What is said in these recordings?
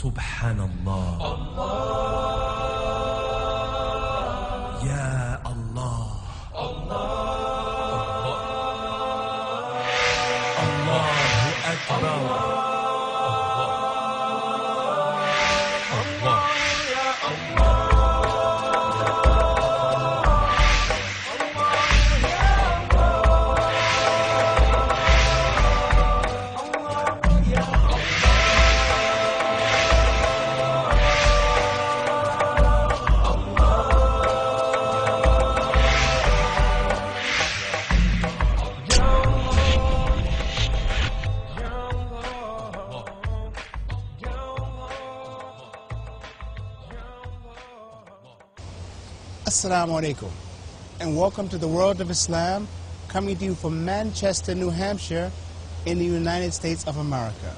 سبحان الله يا الله الله أكبر Assalamu alaikum, and welcome to the World of Islam, coming to you from Manchester, New Hampshire, in the United States of America.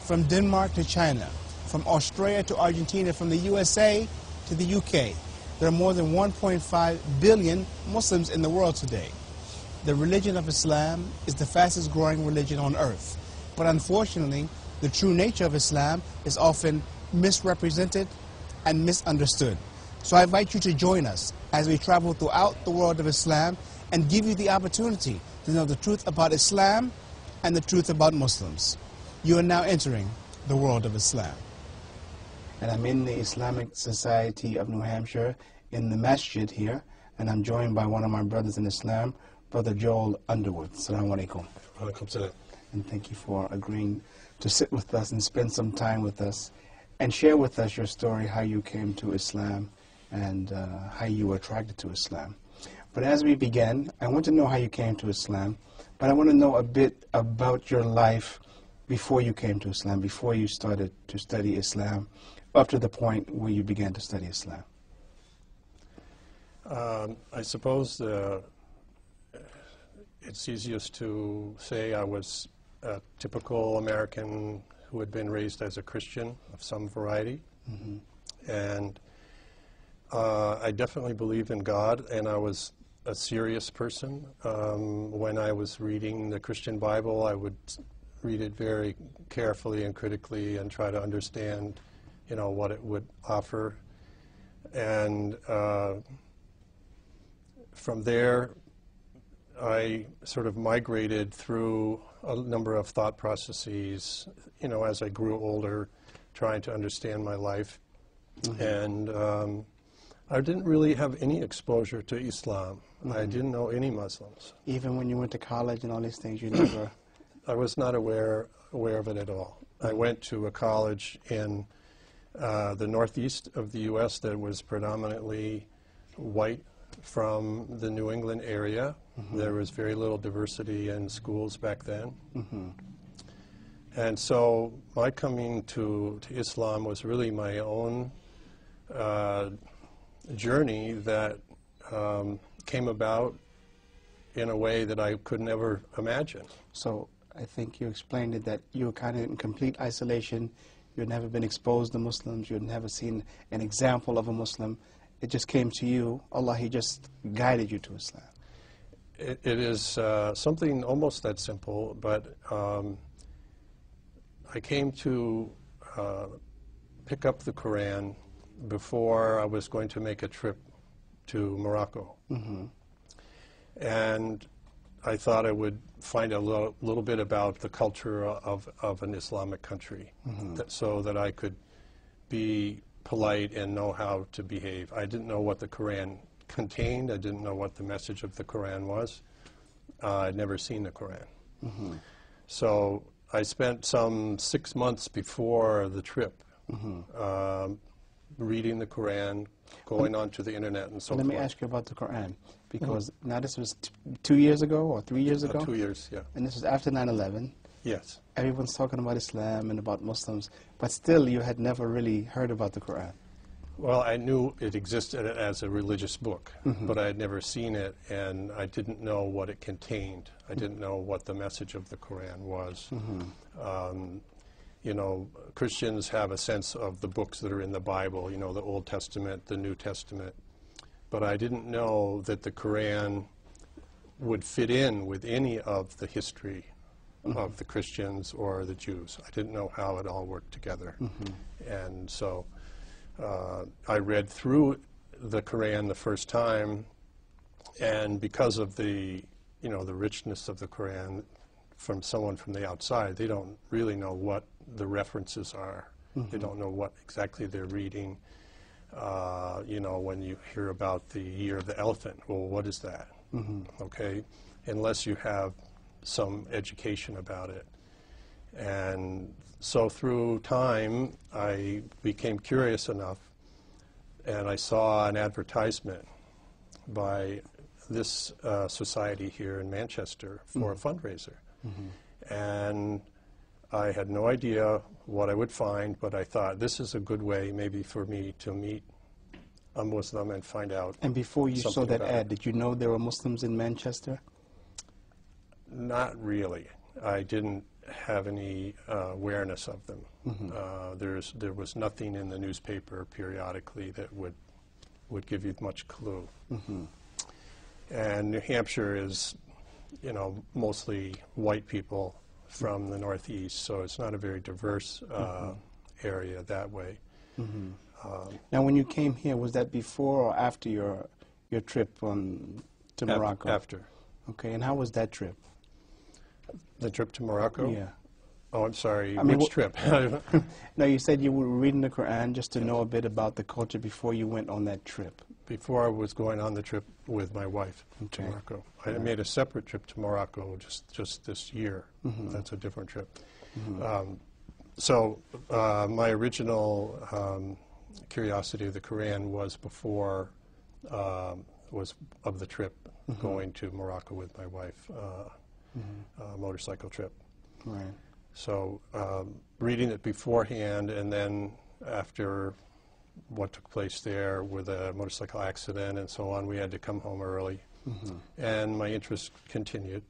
From Denmark to China, from Australia to Argentina, from the USA to the UK, there are more than 1.5 billion Muslims in the world today. The religion of Islam is the fastest growing religion on earth, but unfortunately, the true nature of Islam is often misrepresented and misunderstood. So I invite you to join us as we travel throughout the world of Islam and give you the opportunity to know the truth about Islam and the truth about Muslims. You are now entering the world of Islam. And I'm in the Islamic Society of New Hampshire in the masjid here, and I'm joined by one of my brothers in Islam, Brother Joel Underwood. Assalamu alaikum. And thank you for agreeing to sit with us and spend some time with us and share with us your story, how you came to Islam and how you were attracted to Islam. But as we begin, I want to know how you came to Islam, but I want to know a bit about your life before you came to Islam, before you started to study Islam, up to the point where you began to study Islam. I suppose it's easiest to say I was a typical American who had been raised as a Christian of some variety. Mm-hmm. And I definitely believe in God, and I was a serious person. When I was reading the Christian Bible, I would read it very carefully and critically and try to understand, you know, what it would offer. And from there, I sort of migrated through a number of thought processes, you know, as I grew older, trying to understand my life. Mm-hmm. And I didn't really have any exposure to Islam. Mm-hmm. I didn't know any Muslims. Even when you went to college and all these things, you never... I was not aware of it at all. Mm-hmm. I went to a college in the northeast of the U.S. that was predominantly white from the New England area. Mm-hmm. There was very little diversity in schools back then. Mm-hmm. And so my coming to Islam was really my own journey that came about in a way that I could never imagine. So I think you explained it that you were kind of in complete isolation. You had never been exposed to Muslims. You had never seen an example of a Muslim. It just came to you. Allah, He just guided you to Islam. It is something almost that simple, but I came to pick up the Quran before I was going to make a trip to Morocco. Mm-hmm. And I thought I would find a little bit about the culture of an Islamic country, mm-hmm. So that I could be polite and know how to behave. I didn't know what the Quran contained. I didn't know what the message of the Quran was. I'd never seen the Quran. Mm-hmm. So I spent some 6 months before the trip mm-hmm. Reading the Quran, going onto the internet and so forth. Let me ask you about the Quran, because mm-hmm. now this was 2 years ago or 3 years ago? 2 years, yeah. And this was after 9/11. Yes. Everyone's talking about Islam and about Muslims, but still you had never really heard about the Quran. Well, I knew it existed as a religious book, mm-hmm. but I had never seen it, and I didn't know what it contained. I didn't know what the message of the Quran was. Mm-hmm. You know, Christians have a sense of the books that are in the Bible, you know, the Old Testament, the New Testament. But I didn't know that the Quran would fit in with any of the history of the Christians or the Jews. I didn't know how it all worked together. And so I read through the Quran the first time, and because of the richness of the Quran, from someone from the outside, they don't really know what the references are. They don't know what exactly they're reading. When you hear about the year of the elephant, well, what is that? Okay, unless you have some education about it. And so through time, I became curious enough, and I saw an advertisement by this society here in Manchester for a fundraiser. And I had no idea what I would find, but I thought this is a good way maybe for me to meet a Muslim and find out. And before you saw something that about ad, did you know there were Muslims in Manchester? Not really. I didn't have any awareness of them. There was nothing in the newspaper periodically that would give you much clue. And New Hampshire is, mostly white people from the Northeast, so it's not a very diverse area that way. Now, when you came here, was that before or after your trip to Morocco? After. Okay, and how was that trip? The trip to Morocco? Yeah. Oh, I'm sorry. I mean, Which trip? No, you said you were reading the Quran just to know a bit about the culture before you went on that trip. Before I was going on the trip with my wife to Okay. Morocco. I made a separate trip to Morocco just this year. That's a different trip. So my original curiosity of the Quran was before, was of the trip going to Morocco with my wife, motorcycle trip. Right. So reading it beforehand, and then after what took place there with a motorcycle accident and so on, we had to come home early. And my interest continued.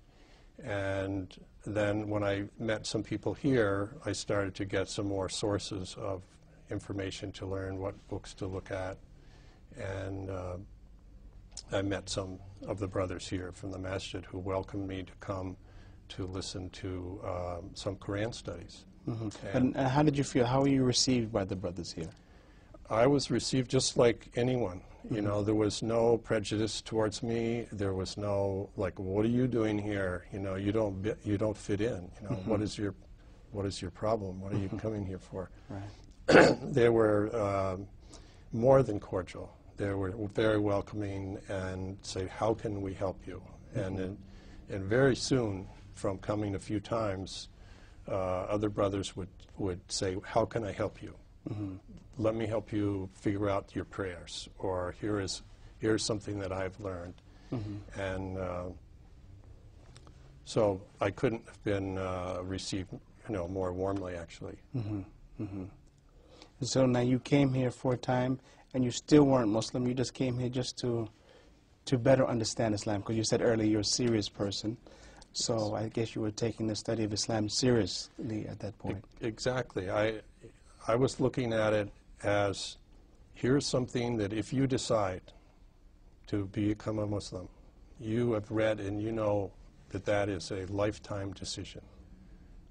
And then when I met some people here, I started to get some more sources of information to learn what books to look at. And I met some of the brothers here from the masjid who welcomed me to come to listen to some Quran studies. And how did you feel? How were you received by the brothers here? I was received just like anyone. There was no prejudice towards me. There was no like, what are you doing here? You don't fit in. What is your problem? What are you coming here for? Right. They were more than cordial. They were very welcoming and say, how can we help you? And very soon, from coming a few times, other brothers would say, how can I help you? Let me help you figure out your prayers, or here's something that I've learned. And so I couldn't have been received more warmly, actually. So now you came here for a time, and you still weren't Muslim. You just came here just to better understand Islam, because you said earlier you're a serious person. So I guess you were taking the study of Islam seriously at that point. Exactly. I was looking at it as, here's something that if you decide to become a Muslim, you have read and you know that that is a lifetime decision,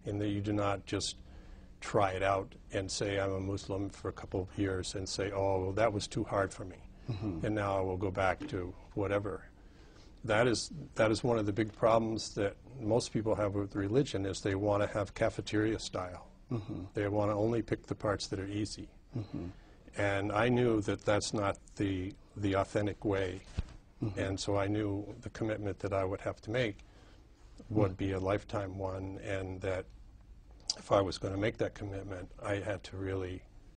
and that you do not just try it out and say, I'm a Muslim for a couple of years and say, oh, well, that was too hard for me, and now I will go back to whatever. That is one of the big problems that most people have with religion, is they want to have cafeteria style. They want to only pick the parts that are easy. And I knew that that's not the authentic way. And so I knew the commitment that I would have to make would be a lifetime one, and that if I was going to make that commitment, I had to really